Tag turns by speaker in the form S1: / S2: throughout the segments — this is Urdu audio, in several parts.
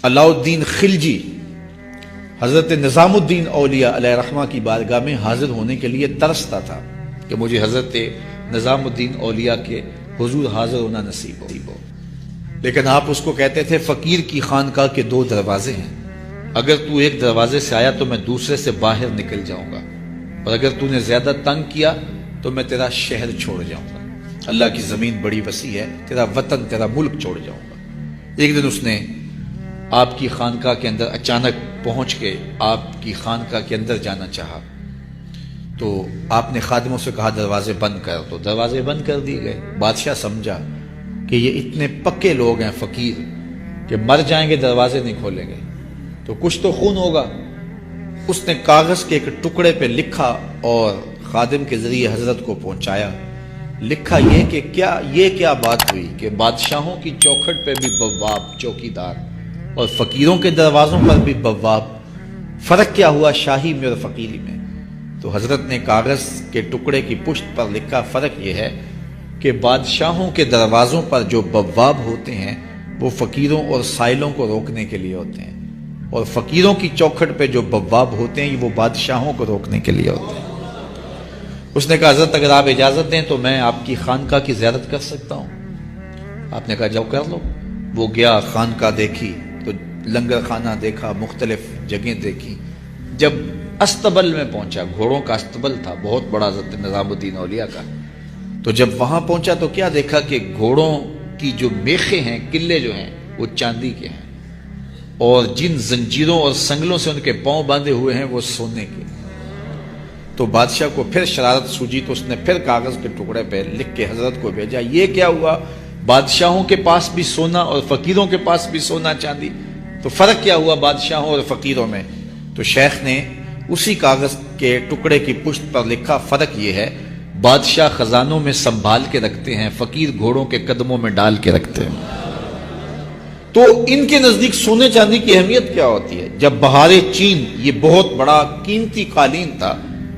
S1: علاء الدین خلجی حضرت نظام الدین اولیاء علیہ رحمہ کی بارگاہ میں حاضر ہونے کے لیے ترستا تھا کہ مجھے حضرت نظام الدین اولیاء کے حضور حاضر ہونا نصیب ہو، لیکن آپ اس کو کہتے تھے فقیر کی خانقاہ کے 2 دروازے ہیں، اگر تو ایک دروازے سے آیا تو میں دوسرے سے باہر نکل جاؤں گا، اور اگر تو نے زیادہ تنگ کیا تو میں تیرا شہر چھوڑ جاؤں گا، اللہ کی زمین بڑی وسیع ہے، تیرا وطن تیرا ملک چھوڑ جاؤں گا۔ ایک دن اس نے آپ کی خانقاہ کے اندر اچانک پہنچ کے آپ کی خانقاہ کے اندر جانا چاہا، تو آپ نے خادموں سے کہا دروازے بند کر، تو دروازے بند کر دیے گئے۔ بادشاہ سمجھا کہ یہ اتنے پکے لوگ ہیں فقیر کہ مر جائیں گے دروازے نہیں کھولیں گے تو کچھ تو خون ہوگا۔ اس نے کاغذ کے ایک ٹکڑے پہ لکھا اور خادم کے ذریعے حضرت کو پہنچایا۔ لکھا یہ کہ کیا بات ہوئی کہ بادشاہوں کی چوکھٹ پہ بھی بواب چوکیدار اور فقیروں کے دروازوں پر بھی بواب، فرق کیا ہوا شاہی میں اور فقیری میں؟ تو حضرت نے کاغذ کے ٹکڑے کی پشت پر لکھا فرق یہ ہے کہ بادشاہوں کے دروازوں پر جو بواب ہوتے ہیں وہ فقیروں اور سائلوں کو روکنے کے لیے ہوتے ہیں، اور فقیروں کی چوکھٹ پہ جو بواب ہوتے ہیں وہ بادشاہوں کو روکنے کے لیے ہوتے ہیں۔ اس نے کہا حضرت اگر آپ اجازت دیں تو میں آپ کی خانقاہ کی زیارت کر سکتا ہوں؟ آپ نے کہا جاؤ کر لو۔ وہ گیا، خانقاہ دیکھی تو لنگر خانہ دیکھا، مختلف جگہیں دیکھی۔ جب استبل میں پہنچا، گھوڑوں کا استبل تھا بہت بڑا حضرت نظام الدین اولیاء کا، تو جب وہاں پہنچا تو کیا دیکھا کہ گھوڑوں کی جو میخیں ہیں، قلعے جو ہیں وہ چاندی کے ہیں، اور جن زنجیروں اور سنگلوں سے ان کے پاؤں باندھے ہوئے ہیں وہ سونے کے۔ تو بادشاہ کو پھر شرارت سوجی تو اس نے پھر کاغذ کے ٹکڑے پہ لکھ کے حضرت کو بھیجا، یہ کیا ہوا؟ بادشاہوں کے پاس بھی سونا اور فقیروں کے پاس بھی سونا چاندی، تو فرق کیا ہوا بادشاہوں اور فقیروں میں؟ تو شیخ نے اسی کاغذ کے ٹکڑے کی پشت پر لکھا فرق یہ ہے بادشاہ خزانوں میں سنبھال کے رکھتے ہیں، فقیر گھوڑوں کے قدموں میں ڈال کے رکھتے ہیں۔ تو ان کے نزدیک سونے چاندی کی اہمیت کیا ہوتی ہے؟ جب بہار چین، یہ بہت بڑا قیمتی قالین تھا،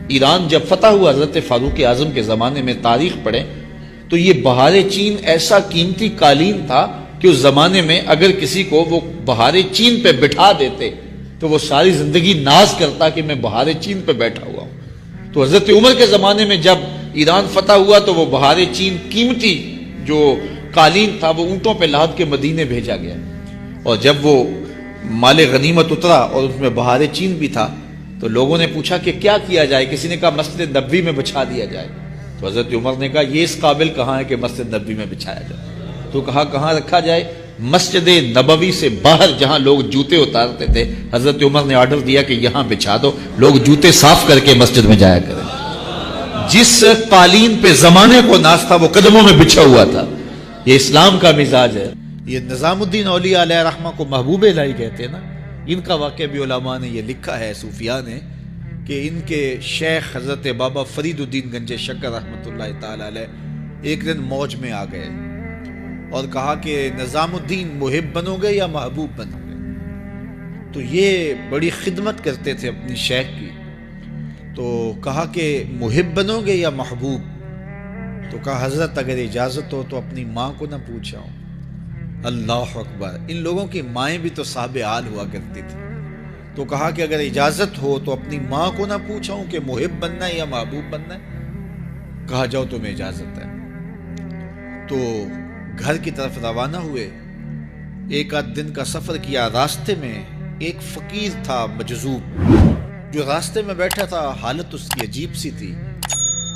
S1: ایران جب فتح ہوا حضرت فاروق اعظم کے زمانے میں، تاریخ پڑھیں تو یہ بہار چین ایسا قیمتی قالین تھا کہ اس زمانے میں اگر کسی کو وہ بہار چین پہ بٹھا دیتے تو وہ ساری زندگی ناز کرتا کہ میں بہار چین پہ بیٹھا ہوا ہوں۔ تو حضرت عمر کے زمانے میں جب ایران فتح ہوا تو وہ بہار چین قیمتی جو قالین تھا وہ اونٹوں پہ لاد کے مدینے بھیجا گیا، اور جب وہ مال غنیمت اترا اور اس میں بہار چین بھی تھا تو لوگوں نے پوچھا کہ کیا کیا جائے؟ کسی نے کہا مسجد نبوی میں بچھا دیا جائے، تو حضرت عمر نے کہا یہ اس قابل کہاں ہے کہ مسجد نبوی میں بچھایا جائے؟ تو کہا کہاں رکھا جائے؟ مسجد نبوی سے باہر جہاں لوگ جوتے اتارتے تھے، حضرت عمر نے آرڈر دیا کہ یہاں بچھا دو، لوگ جوتے صاف کر کے مسجد میں جایا کریں۔ جس قالین پہ زمانے کو ناز تھا وہ قدموں میں بچھا ہوا تھا۔ یہ اسلام کا مزاج ہے۔ یہ نظام الدین اولیاء علیہ رحمہ کو محبوب الہی کہتے ہیں نا، ان کا واقعہ بھی علماء نے یہ لکھا ہے، صوفیاء نے، کہ ان کے شیخ حضرت بابا فرید الدین گنج شکر رحمۃ اللہ تعالی علیہ ایک دن موج میں آ گئے اور کہا کہ نظام الدین محب بنو گے یا محبوب بنو گے؟ تو یہ بڑی خدمت کرتے تھے اپنی شیخ کی، تو کہا کہ محب بنو گے یا محبوب؟ تو کہا حضرت اگر اجازت ہو تو اپنی ماں کو نہ پوچھاؤں۔ اللہ اکبر! ان لوگوں کی مائیں بھی تو صاحب حال ہوا کرتی تھی۔ تو کہا کہ اگر اجازت ہو تو اپنی ماں کو نہ پوچھاؤں کہ محب بننا ہے یا محبوب بننا ہے؟ کہا جاؤ تمہیں اجازت ہے۔ تو گھر کی طرف روانہ ہوئے، ایک آدھ دن کا سفر کیا۔ راستے میں ایک فقیر تھا مجذوب، جو راستے میں بیٹھا تھا، حالت اس کی عجیب سی تھی،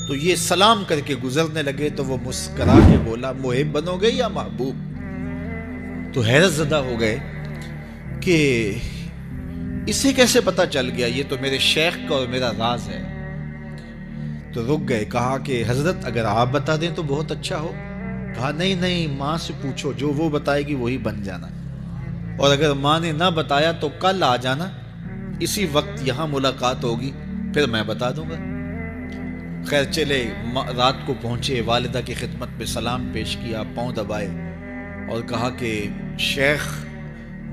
S1: تو یہ سلام کر کے گزرنے لگے تو وہ مسکرا کے بولا محب بنو گے یا محبوب؟ تو حیرت زدہ ہو گئے کہ اسے کیسے پتا چل گیا، یہ تو میرے شیخ کا اور میرا راز ہے۔ تو رک گئے، کہا کہ حضرت اگر آپ بتا دیں تو بہت اچھا ہو۔ کہا نہیں ماں سے پوچھو، جو وہ بتائے گی وہی بن جانا، اور اگر ماں نے نہ بتایا تو کل آ جانا، اسی وقت یہاں ملاقات ہوگی، پھر میں بتا دوں گا۔ خیر چلے، رات کو پہنچے، والدہ کی خدمت میں سلام پیش کیا، پاؤں دبائے اور کہا کہ شیخ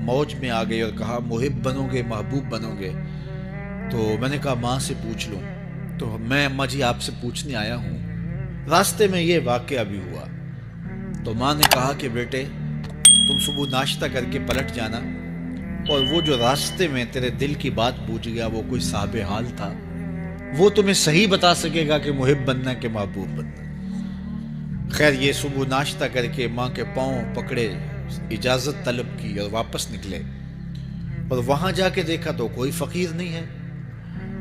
S1: موج میں آ گئے اور کہا محب بنو گے محبوب بنو گے؟ تو میں نے کہا ماں سے پوچھ لوں۔ تو میں اماں جی آپ سے پوچھنے آیا ہوں، راستے میں یہ واقعہ بھی ہوا۔ تو ماں نے کہا کہ بیٹے تم صبح ناشتہ کر کے پلٹ جانا، اور وہ جو راستے میں تیرے دل کی بات پوچھ گیا وہ کوئی صاحب حال تھا، وہ تمہیں صحیح بتا سکے گا کہ محب بننا کہ محبوب بننا۔ خیر یہ صبح ناشتہ کر کے ماں کے پاؤں پکڑے، اجازت طلب کی اور واپس نکلے، اور وہاں جا کے دیکھا تو کوئی فقیر نہیں ہے۔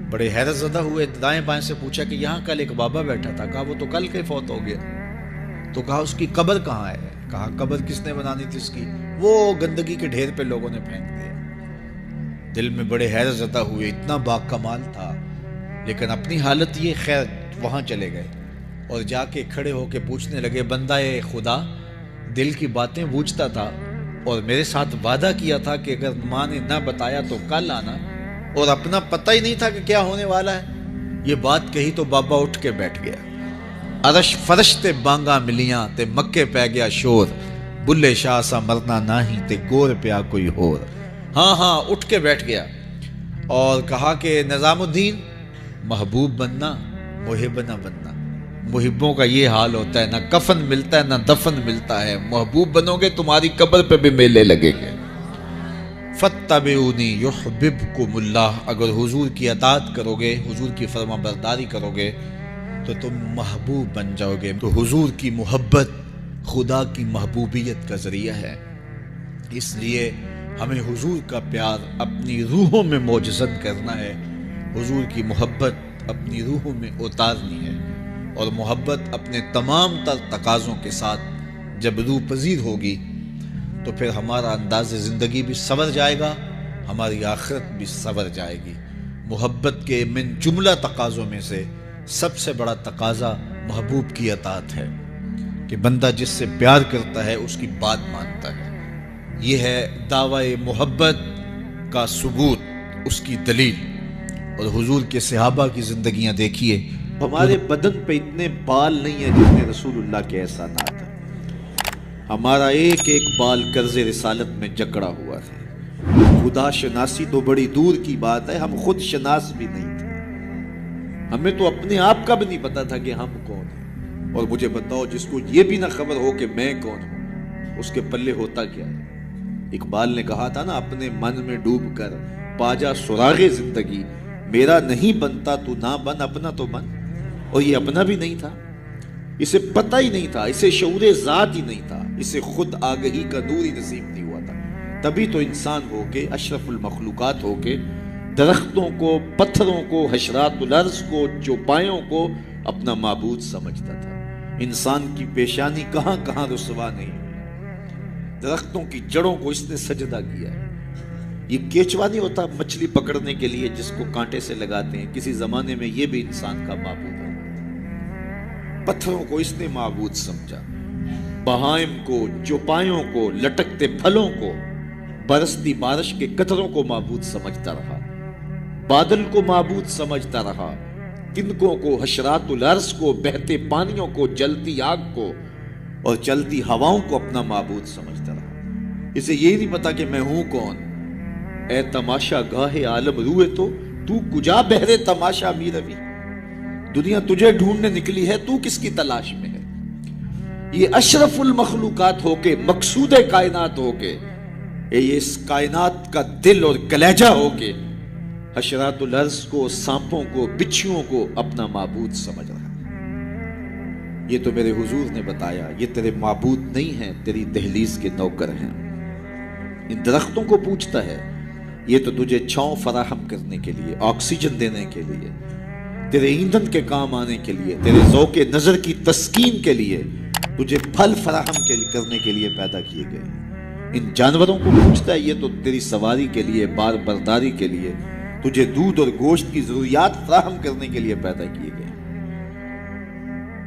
S1: بڑے حیرت زدہ ہوئے، دائیں بائیں سے پوچھا کہ یہاں کل ایک بابا بیٹھا تھا، کہا وہ تو کل کے فوت ہو گیا۔ تو کہا اس کی قبر کہاں ہے؟ کہا قبر کس نے بنانی تھی اس کی؟ وہ گندگی کے ڈھیر پہ لوگوں نے پھینک دیا۔ دل میں بڑے حیرت زدہ ہوئے، اتنا با کمال تھا، لیکن اپنی حالت یہ، خیر وہاں چلے گئے اور جا کے کھڑے ہو کے پوچھنے لگے، بندہ خدا دل کی باتیں پوچھتا تھا اور میرے ساتھ وعدہ کیا تھا کہ اگر ماں نے نہ بتایا تو کل آنا، اور اپنا پتہ ہی نہیں تھا کہ کیا ہونے والا ہے۔ یہ بات کہی تو بابا اٹھ کے بیٹھ گیا۔ عرش فرش تے بانگا ملیاں تے مکے پہ گیا شور، بلے شاہ سا مرنا ناہی تے گور پیا کوئی ہور۔ ہاں اٹھ کے بیٹھ گیا اور کہا کہ نظام الدین، محبوب بننا محب نہ بننا۔ محبوں کا یہ حال ہوتا ہے، نہ کفن ملتا ہے نہ دفن ملتا ہے۔ محبوب بنو گے تمہاری قبر پہ بھی میلے لگیں گے۔ فَاتَّبِعُونِي يُحْبِبْكُمُ اللَّهُ، اگر حضور کی اطاعت کرو گے، حضور کی فرما برداری کرو گے تو تم محبوب بن جاؤ گے۔ تو حضور کی محبت خدا کی محبوبیت کا ذریعہ ہے، اس لیے ہمیں حضور کا پیار اپنی روحوں میں موجزن کرنا ہے، حضور کی محبت اپنی روحوں میں اتارنی ہے، اور محبت اپنے تمام تر تقاضوں کے ساتھ جب روح پذیر ہوگی تو پھر ہمارا انداز زندگی بھی سنور جائے گا، ہماری آخرت بھی سنور جائے گی۔ محبت کے من جملہ تقاضوں میں سے سب سے بڑا تقاضا محبوب کی اطاعت ہے، کہ بندہ جس سے پیار کرتا ہے اس کی بات مانتا ہے۔ یہ ہے دعوی محبت کا ثبوت، اس کی دلیل۔ اور حضور کے صحابہ کی زندگیاں دیکھیے، ہمارے بدن پہ اتنے بال نہیں ہیں جتنے رسول اللہ کے احسانات ہیں۔ ہمارا ایک ایک بال قرض رسالت میں جکڑا ہوا ہے۔ خدا شناسی تو بڑی دور کی بات ہے، ہم خود شناس بھی نہیں تھے، ہمیں تو اپنے آپ کا بھی نہیں پتا تھا کہ ہم کون ہیں۔ اور مجھے بتاؤ، جس کو یہ بھی نہ خبر ہو کہ میں کون ہوں، اس کے پلے ہوتا کیا ہے؟ اقبال نے کہا تھا نا، اپنے من میں ڈوب کر پاجا سراغ زندگی، میرا نہیں بنتا تو نہ بن، اپنا تو بن۔ اور یہ اپنا بھی نہیں تھا، اسے پتہ ہی نہیں تھا، اسے شعور ذات ہی نہیں تھا، اسے خود آگہی کا نور ہی نصیب نہیں ہوا تھا۔ تبھی تو انسان ہو کے، اشرف المخلوقات ہو کے، درختوں کو، پتھروں کو، حشرات الارض کو، چوپایوں کو اپنا معبود سمجھتا تھا۔ انسان کی پیشانی کہاں کہاں رسوا نہیں ہوئی، درختوں کی جڑوں کو اس نے سجدہ کیا ہے۔ یہ کیچوا نہیں ہوتا مچھلی پکڑنے کے لیے جس کو کانٹے سے لگاتے ہیں، کسی زمانے میں یہ بھی انسان کا معبود ہے۔ پتھروں کو اس نے معبود سمجھا، بہائم کو، چوپایوں کو، لٹکتے پھلوں کو، برستی بارش کے قطروں کو معبود سمجھتا رہا، بادل کو معبود سمجھتا رہا، تنکوں کو، حشرات الارض کو، بہتے پانیوں کو، جلتی آگ کو اور چلتی ہواؤں کو اپنا معبود سمجھتا رہا۔ اسے یہ نہیں پتا کہ میں ہوں کون۔ اے تماشا گاہ عالم روئے تو کجا بہرے تماشا می روی، دنیا تجھے ڈھونڈنے نکلی ہے، تو کس کی تلاش میں ہے؟ یہ اشرف المخلوقات ہو کے، مقصود کائنات ہو کے، یہ اس کائنات کا دل اور کلیجہ ہو کے حشرات الارض کو، سانپوں کو، بچھوؤں کو اپنا معبود سمجھ رہا۔ یہ تو میرے حضور نے بتایا، یہ تیرے معبود نہیں ہیں، تیری دہلیز کے نوکر ہیں۔ ان درختوں کو پوچھتا ہے، یہ تو تجھے چھاؤں فراہم کرنے کے لیے، آکسیجن دینے کے لیے، تیرے ایندھن کے کام آنے کے لیے، تیرے ذوق نظر کی تسکین کے لیے، تجھے پھل فراہم کرنے کے لیے پیدا کیے گئے۔ ان جانوروں کو پوچھتا ہے، یہ تو تیری سواری کے لیے، بار برداری کے لیے، تجھے دودھ اور گوشت کی ضروریات فراہم کرنے کے لیے پیدا کیے گئے۔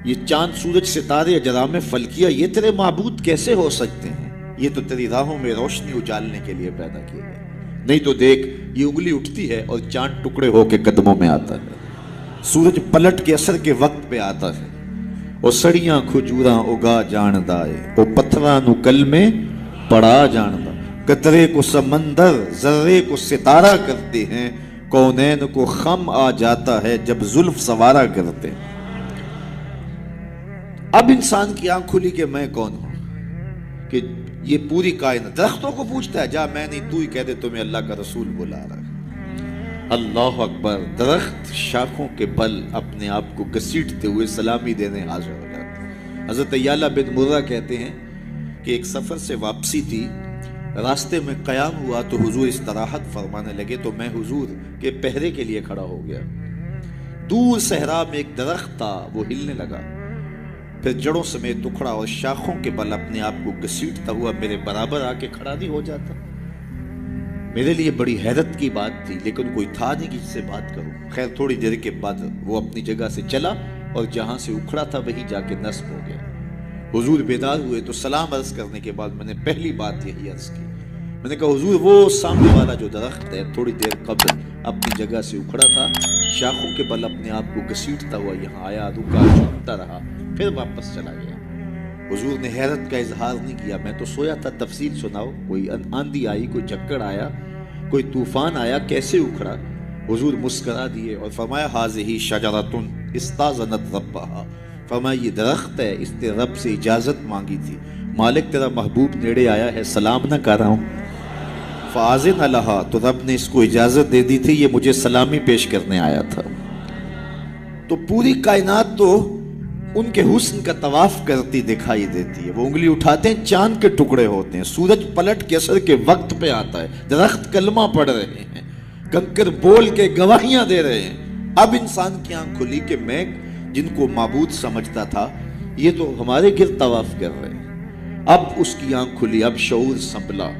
S1: یہ چاند، سورج، ستارے، اجرام فلکیہ، یہ تیرے معبود کیسے ہو سکتے ہیں؟ یہ تو تیری راہوں میں روشنی اجالنے کے لیے پیدا کیے گئے۔ نہیں تو دیکھ، یہ انگلی اٹھتی ہے اور چاند ٹکڑے ہو کے قدموں میں آتا ہے، سورج پلٹ کے اثر کے وقت پہ آتا ہے، اور سڑیاں کھجوراں اگا جاندا ہے، وہ پتھراں نو کل میں پڑا جاندا، قطرے کو سمندر، ذرے کو ستارہ کرتے ہیں، کونین کو خم آ جاتا ہے جب زلف سوارا کرتے ہیں۔ اب انسان کی آنکھ کھلی کہ میں کون ہوں، کہ یہ پوری کائنات درختوں کو پوچھتا ہے جا میں نہیں تو ہی کہہ دے تمہیں اللہ کا رسول بلا رہا ہے۔ اللہ اکبر، درخت شاخوں کے بل اپنے آپ کو گھسیٹتے ہوئے سلامی دینے حاضر ہو جاتے ہیں۔ حضرت یعلا بن مرہ کہتے ہیں کہ ایک سفر سے واپسی تھی، راستے میں قیام ہوا تو حضور استراحت فرمانے لگے تو میں حضور کے پہرے کے لیے کھڑا ہو گیا۔ دور صحرا میں ایک درخت تھا، وہ ہلنے لگا، پھر جڑوں سمیت اکھڑا اور شاخوں کے بل اپنے آپ کو گھسیٹتا ہوا میرے برابر آ کے کھڑا نہیں ہو جاتا۔ میرے لیے بڑی حیرت کی بات تھی، لیکن کوئی تھا نہیں کہ جس سے بات کروں۔ خیر تھوڑی دیر کے بعد وہ اپنی جگہ سے چلا اور جہاں سے اکھڑا تھا وہی جا کے نصب ہو گیا۔ حضور بیدار ہوئے تو سلام عرض کرنے کے بعد میں نے پہلی بات یہی عرض کی، میں نے کہا حضور وہ سامنے والا جو درخت ہے تھوڑی دیر قبل اپنی جگہ سے اکھڑا تھا، شاخوں کے بل اپنے آپ کو گھسیٹتا ہوا یہاں آیا، رکا، جھومتا رہا، پھر واپس چلا گیا۔ حضور نے حیرت کا اظہار نہیں کیا، میں تو سویا تھا، تفصیل سناؤ، کوئی آندھی آئی، کوئی جھکڑ آیا، کوئی طوفان آیا، کیسے اکھڑا؟ حضور مسکرا دیے اور فرمایا حاذہ شجرۃ استاذنت ربھا، فرمایا یہ درخت ہے، اس نے رب سے اجازت مانگی تھی، مالک تیرا محبوب نیڑے آیا ہے، سلام نہ کر رہا ہوں، فآذن لہا، تو رب نے اس کو اجازت دے دی تھی، یہ مجھے سلامی پیش کرنے آیا تھا۔ تو پوری کائنات تو ان کے حسن کا طواف کرتی دکھائی دیتی ہے، وہ انگلی اٹھاتے ہیں چاند کے ٹکڑے ہوتے ہیں، سورج پلٹ کے اثر کے وقت پہ آتا ہے، درخت کلمہ پڑھ رہے ہیں، کنکر بول کے گواہیاں دے رہے ہیں۔ اب انسان کی آنکھ کھلی کہ میں جن کو معبود سمجھتا تھا یہ تو ہمارے گرد طواف کر رہے ہیں۔ اب اس کی آنکھ کھلی، اب شعور سنبھلا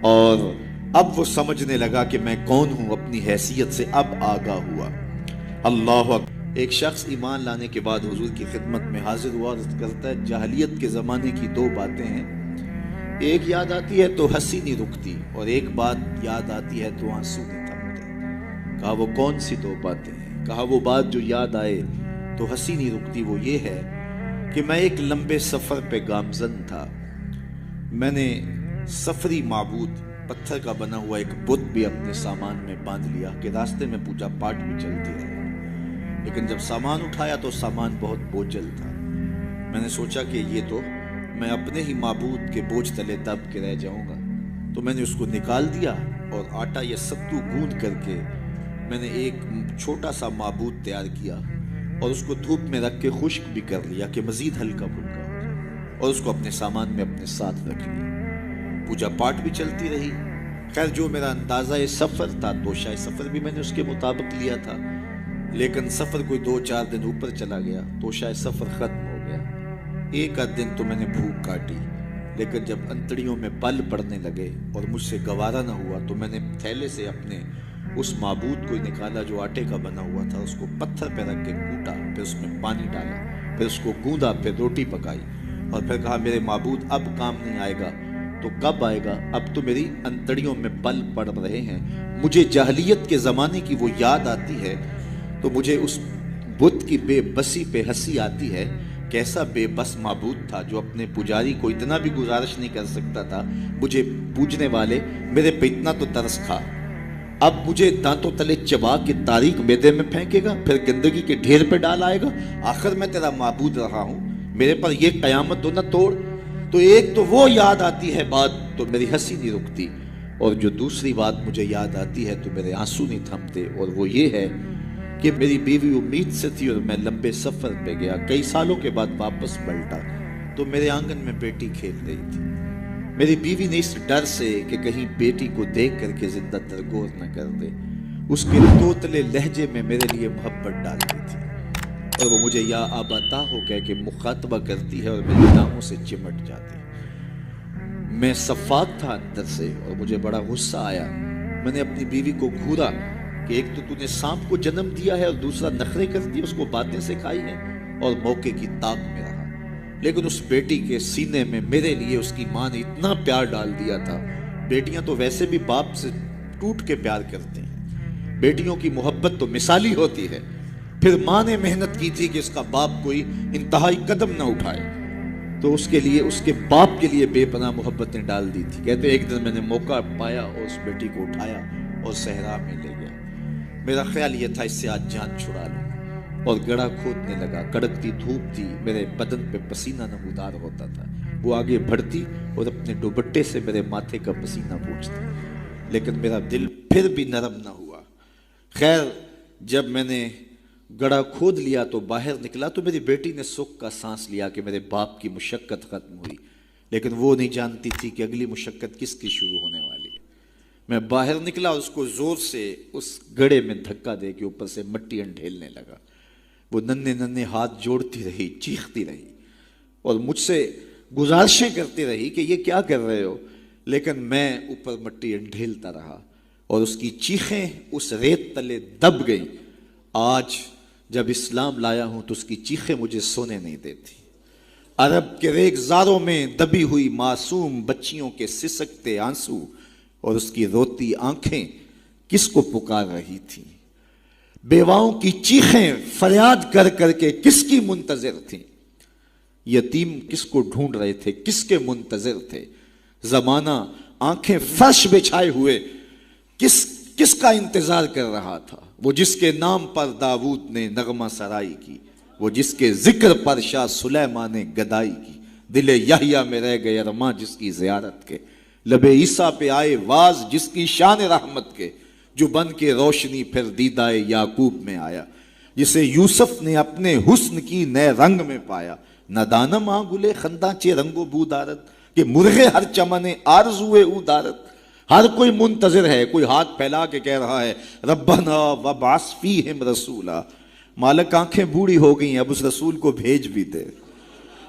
S1: اور اب وہ سمجھنے لگا کہ میں کون ہوں، اپنی حیثیت سے اب آگاہ ہوا۔ اللہ اکبر۔ ایک شخص ایمان لانے کے بعد حضور کی خدمت میں حاضر ہوا، عرض کرتا ہے جاہلیت کے زمانے کی دو باتیں ہیں، ایک یاد آتی ہے تو ہنسی نہیں رکتی اور ایک بات یاد آتی ہے تو آنسو نہیں تھمتے۔ کہا وہ کون سی دو باتیں ہیں؟ کہا وہ بات جو یاد آئے تو ہنسی نہیں رکتی وہ یہ ہے کہ میں ایک لمبے سفر پہ گامزن تھا، میں نے سفری معبود پتھر کا بنا ہوا ایک بت بھی اپنے سامان میں باندھ لیا کہ راستے میں پوجا پاٹ بھی چلتی رہے، لیکن جب سامان اٹھایا تو سامان بہت بوجھل تھا۔ میں نے سوچا کہ یہ تو میں اپنے ہی معبود کے بوجھ تلے دب کے رہ جاؤں گا، تو میں نے اس کو نکال دیا اور آٹا یا ستو گوندھ کر کے میں نے ایک چھوٹا سا معبود تیار کیا اور اس کو دھوپ میں رکھ کے خشک بھی کر لیا کہ مزید ہلکا پھلکا ہو جائے، اور اس کو اپنے سامان میں اپنے ساتھ رکھ لیا۔ پوجا پاٹ بھی چلتی رہی۔ خیر جو میرا اندازہ سفر تھا توشہ سفر بھی میں نے اس کے مطابق لیا تھا، لیکن سفر کوئی 2-4 دن اوپر چلا گیا، توشہ سفر ختم ہو گیا۔ ایک آدھ دن تو میں نے بھوک کاٹی، لیکن جب انتڑیوں میں بل پڑنے لگے اور مجھ سے گوارا نہ ہوا تو میں نے تھیلے سے اپنے اس معبود کو نکالا جو آٹے کا بنا ہوا تھا، اس کو پتھر پہ رکھ کے کوٹا، پھر اس میں پانی ڈالا، پھر اس کو گوندا، پھر روٹی پکائی اور پھر کہا میرے معبود اب کام نہیں آئے گا تو کب آئے گا؟ اب تو میری انتڑیوں میں بل پڑ رہے ہیں، مجھے جاہلیت کے زمانے کی وہ یاد آتی ہے تو مجھے اس بت کی بے بسی پہ ہنسی آتی ہے۔ کیسا بے بس معبود تھا جو اپنے پجاری کو اتنا بھی گزارش نہیں کر سکتا تھا، مجھے پوجنے والے میرے پہ اتنا تو ترس کھا، اب مجھے دانتوں تلے چبا کے تاریک میدے میں پھینکے گا، پھر گندگی کے ڈھیر پہ ڈال آئے گا، آخر میں تیرا معبود رہا ہوں، میرے پر یہ قیامت تو نہ توڑ۔ تو ایک تو وہ یاد آتی ہے بات تو میری ہنسی نہیں رکتی، اور جو دوسری بات مجھے یاد آتی ہے تو میرے آنسو نہیں تھمتے، اور وہ یہ ہے کہ میری بیوی امید سے تھی اور میں لمبے سفر پہ گیا، کئی سالوں کے بعد واپس پلٹا تو میرے آنگن میں بیٹی کھیل رہی تھی۔ میری بیوی نے اس ڈر سے کہ کہیں بیٹی کو دیکھ کر کے زندہ درگور نہ کر دے، اس کے توتلے لہجے میں میرے لیے محبت ڈال دی تھی، اور وہ مجھے یا آباتا ہو کہہ کے مخاطبہ کرتی ہے اور میری ناموں سے چمٹ جاتی ہے۔ میں صفاق تھا اندر سے اور مجھے بڑا غصہ آیا، میں نے اپنی بیوی کو گھورا کہ ایک تو نے سانپ کو جنم دیا ہے اور دوسرا نخرے کرتی ہے، اس کو باتیں سکھائی ہیں، اور موقع کی طاق میں رہا، لیکن اس بیٹی کے سینے میں میرے لیے اس کی ماں نے اتنا پیار ڈال دیا تھا۔ بیٹیاں تو ویسے بھی باپ سے ٹوٹ کے پیار کرتے ہیں، بیٹیوں کی محبت تو مثالی ہوتی ہے، پھر ماں نے محنت کی تھی کہ اس کا باپ کوئی انتہائی قدم نہ اٹھائے، تو اس کے لیے اس کے باپ کے لیے بے پناہ محبتیں ڈال دی تھی۔ کہتے ایک دن میں نے موقع پایا اور اس بیٹی کو اٹھایا اور صحرا میں لے گیا، میرا خیال یہ تھا اس سے آج جان چھڑا لوں، اور گڑھا کھودنے لگا، کڑکتی دھوپ تھی، میرے بدن پہ پسینہ نمودار ہوتا تھا، وہ آگے بڑھتی اور اپنے دوپٹے سے میرے ماتھے کا پسینہ پوچھتی، لیکن میرا دل پھر بھی نرم نہ ہوا۔ خیر جب میں نے گڑھا کھود لیا تو باہر نکلا تو میری بیٹی نے سکھ کا سانس لیا کہ میرے باپ کی مشقت ختم ہوئی، لیکن وہ نہیں جانتی تھی کہ اگلی مشقت کس کی شروع ہونے والی ہے۔ میں باہر نکلا، اس کو زور سے اس گڑھے میں دھکا دے کے اوپر سے مٹی انڈھیلنے لگا۔ وہ ننھے ننھے ہاتھ جوڑتی رہی، چیختی رہی اور مجھ سے گزارشیں کرتی رہی کہ یہ کیا کر رہے ہو، لیکن میں اوپر مٹی انڈھیلتا رہا اور اس کی چیخیں اس ریت تلے دب گئیں۔ آج جب اسلام لایا ہوں تو اس کی چیخیں مجھے سونے نہیں دیتی۔ عرب کے ریگزاروں میں دبی ہوئی معصوم بچیوں کے سسکتے آنسو اور اس کی روتی آنکھیں کس کو پکار رہی تھیں؟ بیواؤں کی چیخیں فریاد کر کر کے کس کی منتظر تھیں؟ یتیم کس کو ڈھونڈ رہے تھے، کس کے منتظر تھے؟ زمانہ آنکھیں فرش بچھائے ہوئے کس کا انتظار کر رہا تھا؟ وہ جس کے نام پر داؤد نے نغمہ سرائی کی، وہ جس کے ذکر پر شاہ سلیمان نے گدائی کی، دل یحییٰ میں رہ گئے ارماں جس کی زیارت کے، لب عیسیٰ پہ آئے واز جس کی شان رحمت کے، جو بن کے روشنی پھر دیدائے یعقوب میں آیا، جسے یوسف نے اپنے حسن کی نئے رنگ میں پایا۔ نہ دانم آ گلے خنداں چے رنگ و بو دارت کہ مرغے ہر چمنے آرزوئے او دارت۔ ہر کوئی منتظر ہے، کوئی ہاتھ پھیلا کے کہہ رہا ہے ربنا وابعث فیہم رسولا۔ مالک آنکھیں بوڑھی ہو گئی ہیں، اب اس رسول کو بھیج بھی دے۔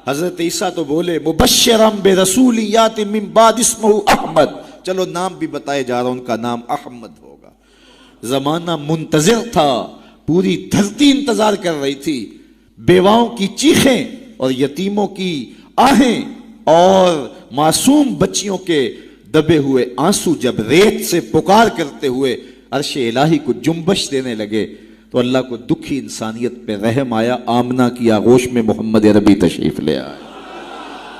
S1: حضرت عیسیٰ تو بولے مبشرم برسول یاتی من بعد اسمہ احمد، چلو نام بھی بتائے جا رہا ہوں، ان کا نام احمد ہوگا۔ زمانہ منتظر تھا، پوری دھرتی انتظار کر رہی تھی۔ بیواؤں کی چیخیں اور یتیموں کی آہیں اور معصوم بچیوں کے دبے ہوئے آنسو جب ریت سے پکار کرتے ہوئے عرش الہی کو جنبش دینے لگے تو اللہ کو دکھی انسانیت پہ رحم آیا۔ آمنہ کی آغوش میں محمد عربی تشریف لے آئے۔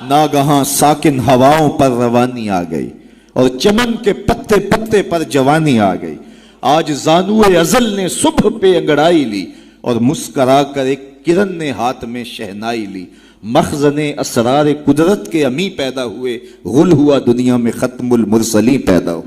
S1: ناگہاں ساکن ہواؤں پر روانی آ گئی اور چمن کے پتے پتے پر جوانی آ گئی۔ آج زانو ازل نے صبح پہ انگڑائی لی اور مسکرا کر ایک کرن نے ہاتھ میں شہنائی لی۔ مخزن اسرار قدرت کے امی پیدا ہوئے، غل ہوا دنیا میں ختم المرسلین پیدا ہو۔